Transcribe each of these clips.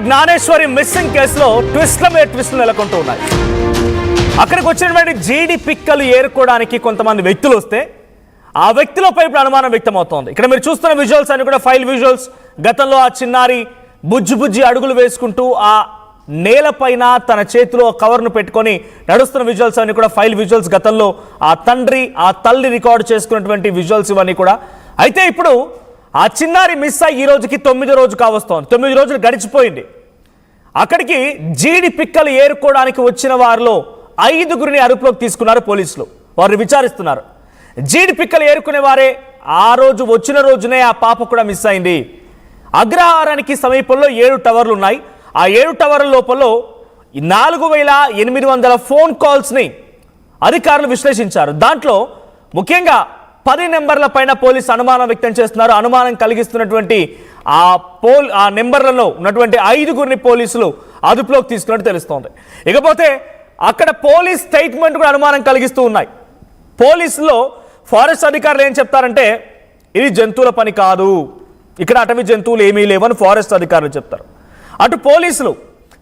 Gnaneshwari missing కేసులో ట్విస్టులు నెలకొంటూ ఉన్నాయి. అక్కడికి వచ్చినటువంటి జీడి పిక్కలు ఏరుకోవడానికి కొంతమంది వ్యక్తులు వస్తే ఆ వ్యక్తులపై ఇప్పుడు అనుమానం వ్యక్తమవుతోంది. ఇక్కడ మీరు చూస్తున్న విజువల్స్ అన్ని కూడా ఫైల్ విజువల్స్. గతంలో ఆ చిన్నారి బుజ్జి అడుగులు వేసుకుంటూ ఆ నేలపైన తన చేతిలో కవర్ను పెట్టుకొని నడుస్తున్న విజువల్స్ అన్ని కూడా ఫైల్ విజువల్స్. గతంలో ఆ తండ్రి ఆ తల్లి రికార్డు చేసుకున్నటువంటి విజువల్స్ ఇవన్నీ కూడా. అయితే ఇప్పుడు ఆ చిన్నారి మిస్ అయ్యి ఈ రోజుకి 9వ రోజు కావస్తోంది. 9 రోజులు గడిచిపోయింది. అక్కడికి జీడి పిక్కలు ఏరుకోవడానికి వచ్చిన వారిలో 5గురిని అదుపులోకి తీసుకున్నారు పోలీసులు. వారిని విచారిస్తున్నారు. జీడి పిక్కలు ఏరుకునే వారే ఆ రోజు వచ్చిన రోజునే ఆ పాప కూడా మిస్ అయింది. అగ్రహారానికి సమీపంలో 7 టవర్లు ఉన్నాయి. ఆ 7 టవర్ల లోపల 4800 ఫోన్ కాల్స్ని అధికారులు విశ్లేషించారు. దాంట్లో ముఖ్యంగా 10 నెంబర్ల పైన పోలీసు అనుమానం వ్యక్తం చేస్తున్నారు. అనుమానం కలిగిస్తున్నటువంటి ఆ నెంబర్లలో ఉన్నటువంటి 5గురిని పోలీసులు అదుపులోకి తీసుకున్నట్టు తెలుస్తోంది. ఇకపోతే అక్కడ పోలీస్ స్టేట్మెంట్ కూడా అనుమానం కలిగిస్తూ ఉన్నాయి. పోలీసులో ఫారెస్ట్ అధికారులు ఏం చెప్తారంటే ఇది జంతువుల పని కాదు, ఇక్కడ అటవీ జంతువులు ఏమీ లేవని ఫారెస్ట్ అధికారులు చెప్తారు. అటు పోలీసులు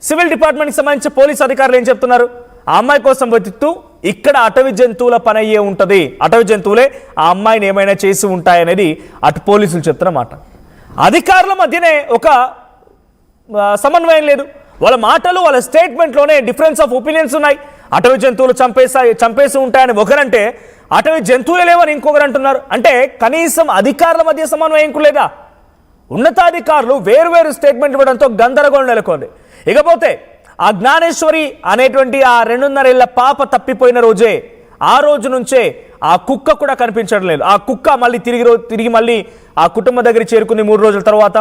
సివిల్ డిపార్ట్మెంట్కి సంబంధించిన పోలీస్ అధికారులు ఏం చెప్తున్నారు, ఆ అమ్మాయి కోసం వెతుకుతూ ఇక్కడ అటవీ జంతువుల పని అయ్యే ఉంటుంది, అటవీ జంతువులే ఆ అమ్మాయిని ఏమైనా చేసి ఉంటాయనేది అటు పోలీసులు చెప్తున్న మాట. అధికారుల మధ్యనే ఒక సమన్వయం లేదు. వాళ్ళ మాటలు వాళ్ళ స్టేట్మెంట్లోనే డిఫరెన్స్ ఆఫ్ ఒపీనియన్స్ ఉన్నాయి. అటవీ జంతువులు చంపేసి ఉంటాయని ఒకరంటే అటవీ జంతువులే లేవని ఇంకొకరు అంటున్నారు. అంటే కనీసం అధికారుల మధ్య సమన్వయం లేదా? ఉన్నతాధికారులు వేరువేరు స్టేట్మెంట్ ఇవ్వడంతో గందరగోళం నెలకొంది. ఇకపోతే ఆ జ్ఞానేశ్వరి అనేటువంటి ఆ 2.5 ఏళ్ల పాప తప్పిపోయిన రోజే ఆ రోజు నుంచే ఆ కుక్క కూడా కనిపించడం లేదు. ఆ కుక్క మళ్ళీ తిరిగి మళ్ళీ ఆ కుటుంబం దగ్గరికి చేరుకుంది 3 రోజుల తర్వాత.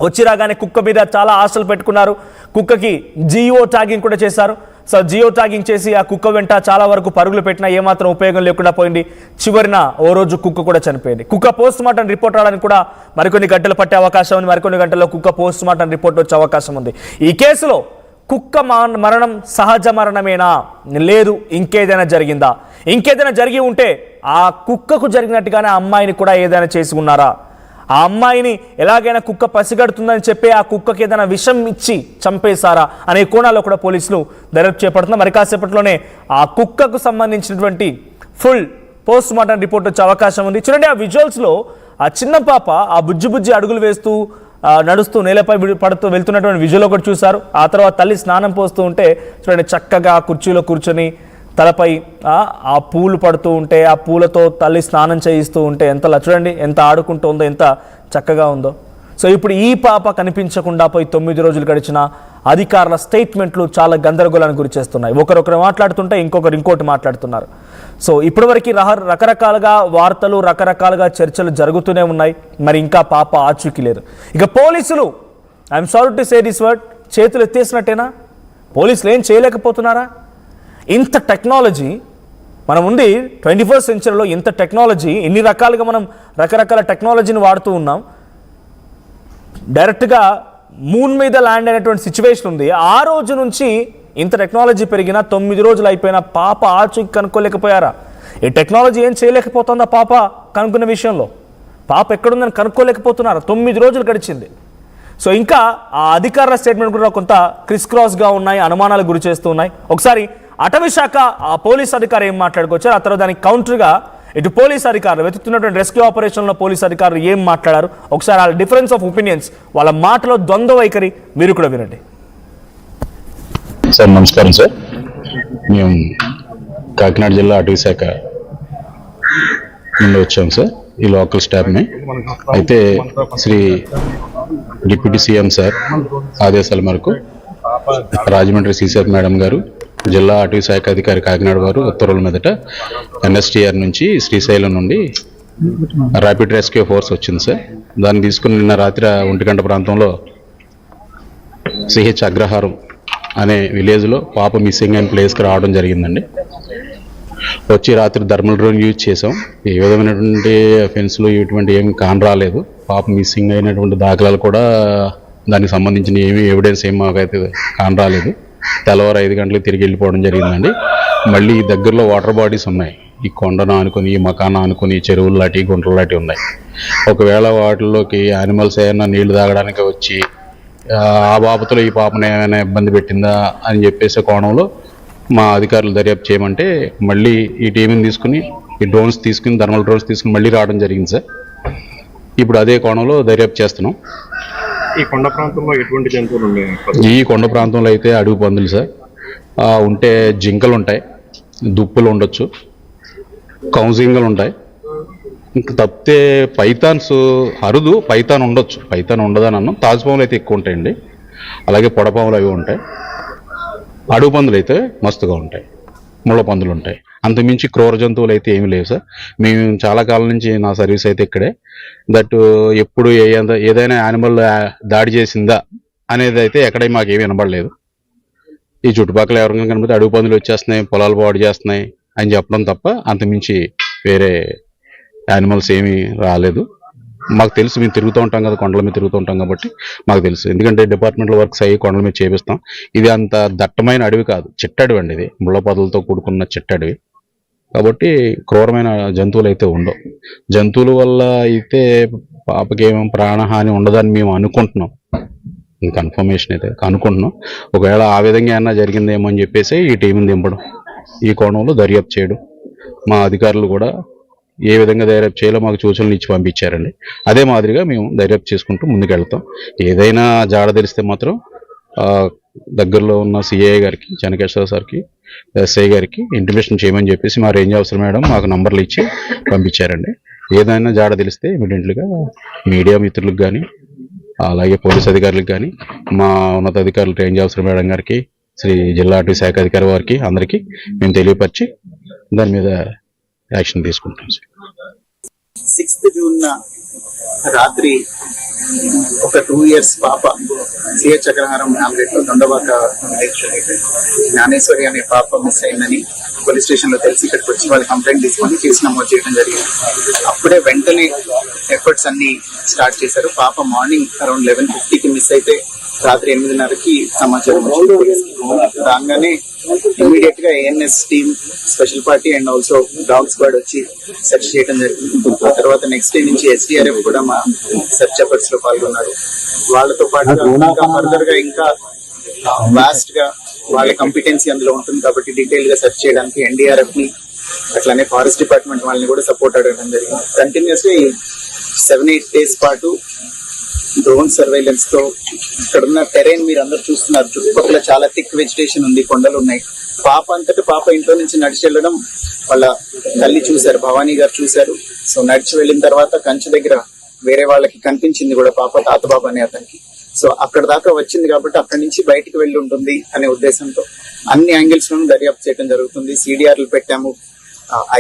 వచ్చి రాగానే కుక్క మీద చాలా ఆశలు పెట్టుకున్నారు. కుక్కకి జియో ట్యాగింగ్ కూడా చేశారు. సో జియో ట్యాగింగ్ చేసి ఆ కుక్క వెంట చాలా వరకు పరుగులు పెట్టినా ఏమాత్రం ఉపయోగం లేకుండా పోయింది. చివరిన ఓ రోజు కుక్క కూడా చనిపోయింది. కుక్క పోస్ట్ మార్టం రిపోర్ట్ రావడానికి కూడా మరికొన్ని గంటలు పట్టే అవకాశం ఉంది. మరికొన్ని గంటల్లో కుక్క పోస్ట్ మార్టం రిపోర్ట్ వచ్చే అవకాశం ఉంది. ఈ కేసులో కుక్క మరణం సహజ మరణమేనా, లేదు ఇంకేదైనా జరిగిందా, ఇంకేదైనా జరిగి ఉంటే ఆ కుక్కకు జరిగినట్టుగానే ఆ అమ్మాయిని కూడా ఏదైనా చేసి ఉన్నారా, ఆ అమ్మాయిని ఎలాగైనా కుక్క పసిగడుతుందని చెప్పి ఆ కుక్కకి ఏదైనా విషం ఇచ్చి చంపేశారా అనే కోణాల్లో కూడా పోలీసులు దర్యాప్తు చేపడుతున్నారు. మరి కాసేపట్లోనే ఆ కుక్కకు సంబంధించినటువంటి ఫుల్ పోస్ట్ మార్టం రిపోర్ట్ వచ్చే అవకాశం ఉంది. చూడండి ఆ విజువల్స్లో ఆ చిన్న పాప ఆ బుజ్జి అడుగులు వేస్తూ నడుస్తూ నేలపై పడుతూ వెళ్తున్నటువంటి విజువల్ ఒకటి చూశారు. ఆ తర్వాత తల్లి స్నానం పోస్తూ ఉంటే చూడండి చక్కగా కుర్చీలో కూర్చొని తలపై ఆ పూలు పడుతూ ఉంటే ఆ పూలతో తల్లి స్నానం చేయిస్తూ ఉంటే చూడండి ఎంత ఆడుకుంటూ ఉందో, ఎంత చక్కగా ఉందో. సో ఇప్పుడు ఈ పాప కనిపించకుండా పోయి 9 రోజులు గడిచిన అధికారుల స్టేట్మెంట్లు చాలా గందరగోళానికి గురి చేస్తున్నాయి. ఒకరొకరు మాట్లాడుతుంటే ఇంకోటి మాట్లాడుతున్నారు. సో ఇప్పటివరకు రకరకాలుగా వార్తలు రకరకాలుగా చర్చలు జరుగుతూనే ఉన్నాయి. మరి ఇంకా పాప ఆచూకీ లేదు. ఇక పోలీసులు I'm sorry to say this word, చేతులు ఎత్తేసినట్టేనా? పోలీసులు ఏం చేయలేకపోతున్నారా? ఇంత టెక్నాలజీ మనం ఉంది 21st సెంచరీలో. ఇంత టెక్నాలజీ, ఎన్ని రకాలుగా మనం రకరకాల టెక్నాలజీని వాడుతూ ఉన్నాం. డైరెక్ట్గా మూన్ మీద ల్యాండ్ అయినటువంటి సిచ్యువేషన్ ఉంది. ఆ రోజు నుంచి ఇంత టెక్నాలజీ పెరిగినా 9 రోజులు అయిపోయినా పాప ఆచూకీ కనుక్కోలేకపోయారా? ఈ టెక్నాలజీ ఏం చేయలేకపోతుందా పాప కనుక్కున్న విషయంలో? పాప ఎక్కడుందని కనుక్కోలేకపోతున్నారా? 9 రోజులు గడిచింది. సో ఇంకా ఆ అధికారుల స్టేట్మెంట్ కూడా కొంత క్రిస్క్రాస్గా ఉన్నాయి, అనుమానాలకు గురి చేస్తూ ఉన్నాయి. ఒకసారి అటవీ శాఖ ఆ పోలీస్ అధికారి ఏం మాట్లాడుకొచ్చారు, ఆ తర్వాత దానికి కౌంటర్గా ఇటు పోలీస్ అధికారులు వెతుకుతున్నటువంటి రెస్క్యూ ఆపరేషన్లో పోలీస్ అధికారులు ఏం మాట్లాడారు, ఒకసారి వాళ్ళ డిఫరెన్స్ ఆఫ్ ఒపీనియన్స్, వాళ్ళ మాటలో ద్వంద్వ వైఖరి మీరు కూడా వినండి. సార్ నమస్కారం సార్. మేము కాకినాడ జిల్లా అటవీ శాఖ నుండి వచ్చాం సార్, ఈ లోకల్ స్టాఫ్ని. అయితే శ్రీ డిప్యూటీ సీఎం సార్ ఆదేశాల మేరకు రాజమండ్రి సిసిఆర్ మేడం గారు, జిల్లా అటవీ శాఖ అధికారి కాకినాడ వారు ఉత్తర్వుల మీదట ఎన్ఎస్టీఆర్ నుంచి శ్రీశైలం నుండి ర్యాపిడ్ రెస్క్యూ ఫోర్స్ వచ్చింది సార్. దాన్ని తీసుకుని నిన్న రాత్రి 1 గంట ప్రాంతంలో సిహెచ్ అగ్రహారం అనే విలేజ్లో పాప మిస్సింగ్ అయిన ప్లేస్కి రావడం జరిగిందండి. వచ్చి రాత్రి థర్మల్ డ్రోన్ యూజ్ చేసాం. ఏ విధమైనటువంటి అఫెన్స్లు ఇటువంటి ఏమి కానరాలేదు. పాప మిస్సింగ్ అయినటువంటి దాఖలాలు కూడా దానికి సంబంధించిన ఏమి ఎవిడెన్స్ ఏమి మాకైతే కానరాలేదు. తెల్లవారు 5 గంటలకు తిరిగి వెళ్ళిపోవడం జరిగిందండి. మళ్ళీ దగ్గరలో వాటర్ బాడీస్ ఉన్నాయి, ఈ కొండను ఆనుకొని, ఈ మకాన ఆనుకొని చెరువులు లాంటి గుంటలు లాంటివి ఉన్నాయి. ఒకవేళ వాటిల్లోకి యానిమల్స్ ఏమైనా నీళ్లు తాగడానికి వచ్చి ఆ బాబతులో ఈ పాపను ఏమైనా ఇబ్బంది పెట్టిందా అని చెప్పేసి కోణంలో మా అధికారులు దర్యాప్తు చేయమంటే మళ్ళీ ఈ టీంని తీసుకుని ఈ డ్రోన్స్ తీసుకుని థర్మల్ డ్రోన్స్ తీసుకుని మళ్ళీ రావడం జరిగింది సార్. ఇప్పుడు అదే కోణంలో దర్యాప్తు చేస్తున్నాం. ఈ కొండ ప్రాంతంలో ఎటువంటి జంతువులు ఉన్నాయి? ఈ కొండ ప్రాంతంలో అయితే అడుగు పందులు సార్, ఉంటే జింకలు ఉంటాయి, దుప్పులు ఉండొచ్చు, కౌజింగలు ఉంటాయి. ఇంక తప్పితే పైథాన్స్ అరుదు, పైథాన్ ఉండొచ్చు, పైథాన్ ఉండదని అన్నాం. తాజుపాములు అయితే ఎక్కువ ఉంటాయండి, అలాగే పొడపాములు అవి ఉంటాయి. అడుగు పందులు అయితే మస్తుగా ఉంటాయి, ముళ్ళ పందులు ఉంటాయి. అంతమించి క్రూర జంతువులు అయితే ఏమీ లేవు సార్. మేము చాలా కాలం నుంచి నా సర్వీస్ అయితే ఇక్కడే. దట్ ఎప్పుడు ఏదైనా యానిమల్ దాడి చేసిందా అనేది అయితే ఎక్కడ మాకు ఏమీ వినబడలేదు. ఈ చుట్టుపక్కల ఎవరికైనా కనిపిస్తే అడుగు పందులు వచ్చేస్తున్నాయి, పొలాలు పాడు చేస్తున్నాయి అని చెప్పడం తప్ప అంతమించి వేరే యానిమల్స్ ఏమీ రాలేదు. మాకు తెలుసు, మేము తిరుగుతూ ఉంటాం కదా, కొండల మీద తిరుగుతూ ఉంటాం కాబట్టి మాకు తెలుసు. ఎందుకంటే డిపార్ట్మెంటల్ వర్క్స్ అయ్యి కొండల మీద చేపిస్తాం. ఇది అంత దట్టమైన అడవి కాదు, చిట్టడవి అండి. ఇది ముళ్ళ పొదలతో కూడుకున్న చిట్టడవి కాబట్టి క్రూరమైన జంతువులు అయితే ఉండవు. జంతువుల వల్ల అయితే పాపకేమో ప్రాణహాని ఉండదని మేము అనుకుంటున్నాం. కన్ఫర్మేషన్ అయితే అనుకుంటున్నాం. ఒకవేళ ఆ విధంగా ఏమన్నా జరిగిందేమో అని చెప్పేసి ఈ టీంని దింపడం, ఈ కోణంలో దర్యాప్తు చేయడం. మా అధికారులు కూడా ఏ విధంగా దర్యాప్తు చేయాలో మాకు సూచనలు ఇచ్చి పంపించారండి. అదే మాదిరిగా మేము దర్యాప్తు చేసుకుంటూ ముందుకెళ్తాం. ఏదైనా జాడ తెలిస్తే మాత్రం దగ్గరలో ఉన్న సిఐ గారికి, చెన్నకేశ్వర సార్కి, ఎస్ఐ గారికి ఇంటిమేషన్ చేయమని చెప్పేసి మా రేంజ్ ఆఫీసర్ మేడం మాకు నంబర్లు ఇచ్చి పంపించారండి. ఏదైనా జాడ తెలిస్తే ఇమీడియట్లీగా మీడియా మిత్రులకు కానీ, అలాగే పోలీస్ అధికారులకు కానీ, మా ఉన్నతాధికారులు రేంజ్ ఆఫీసర్ మేడం గారికి, శ్రీ జిల్లా అటవీ శాఖ అధికారి వారికి అందరికీ మేము తెలియపరిచి దాని మీద యాక్షన్ తీసుకుంటాం. 6th జూన్ రాత్రి ఒక 2 years పాప సిహెచ్ అగ్రహారం నామరెడ్డి దొండవాక జ్ఞానేశ్వరి అనే పాప మిస్ అయిందని పోలీస్ స్టేషన్ లో తెలిసి ఇక్కడికి వచ్చి వాళ్ళు కంప్లైంట్ తీసుకొని కేసు నమోదు చేయడం జరిగింది. అప్పుడే వెంటనే ఎఫర్ట్స్ అన్ని స్టార్ట్ చేశారు. పాప మార్నింగ్ అరౌండ్ 11:50కి మిస్ అయితే రాత్రి 8:30కి సమాచారం రాగానే ఇమీడియట్ గా ANS team, special party and also dog squad వచ్చి సెర్చ్ చేయడం జరిగింది. ఆ తర్వాత నెక్స్ట్ డే నుంచి ఎస్డిఆర్ఎఫ్ కూడా మా సెర్చ్ ఎఫర్ట్స్ లో పాల్గొన్నారు. వాళ్ళతో పాటు ఇంకా ఫర్దర్ గా ఇంకా వాస్ట్ గా వాళ్ళ కంపిటెన్సీ అందులో ఉంటుంది కాబట్టి డీటెయిల్ గా సెర్చ్ చేయడానికి ఎన్డీఆర్ఎఫ్ ని అట్లానే ఫారెస్ట్ డిపార్ట్మెంట్ వాళ్ళని కూడా సపోర్ట్ అడగడం జరిగింది. కంటిన్యూస్ గా 7-8 days పాటు డ్రోన్ సర్వైలెన్స్ తో ఇక్కడ ఉన్న టెరైన్ మీరు అందరు చూస్తున్నారు. చుట్టుపక్కల చాలా థిక్ వెజిటేషన్ ఉంది, కొండలు ఉన్నాయి. పాప అంతటా పాప ఇంట్లో నుంచి నడిచి వెళ్ళడం వాళ్ళ తల్లి చూశారు, భవానీ గారు చూశారు. సో నడిచి వెళ్ళిన తర్వాత కంచె దగ్గర వేరే వాళ్ళకి కనిపించింది కూడా పాప, తాత బాబు అనే అతనికి. సో అక్కడ దాకా వచ్చింది కాబట్టి అక్కడి నుంచి బయటికి వెళ్ళి ఉంటుంది అనే ఉద్దేశంతో అన్ని యాంగిల్స్ లోనూ దర్యాప్తు చేయడం జరుగుతుంది. సిడిఆర్లు పెట్టాము,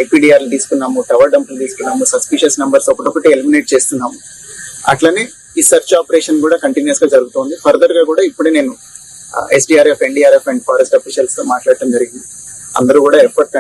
ఐపీడిఆర్లు తీసుకున్నాము, టవర్ డంపులు తీసుకున్నాము, సస్పిషియస్ నంబర్స్ ఒకటొకటి ఎలిమినేట్ చేస్తున్నాము. అట్లనే ఈ సెర్చ్ ఆపరేషన్ కూడా కంటిన్యూస్ గా జరుగుతుంది. ఫర్దర్ గా కూడా ఇప్పుడే నేను SDRF, NDRF and forest officials తో మాట్లాడటం జరిగింది. అందరూ కూడా ఎఫర్ట్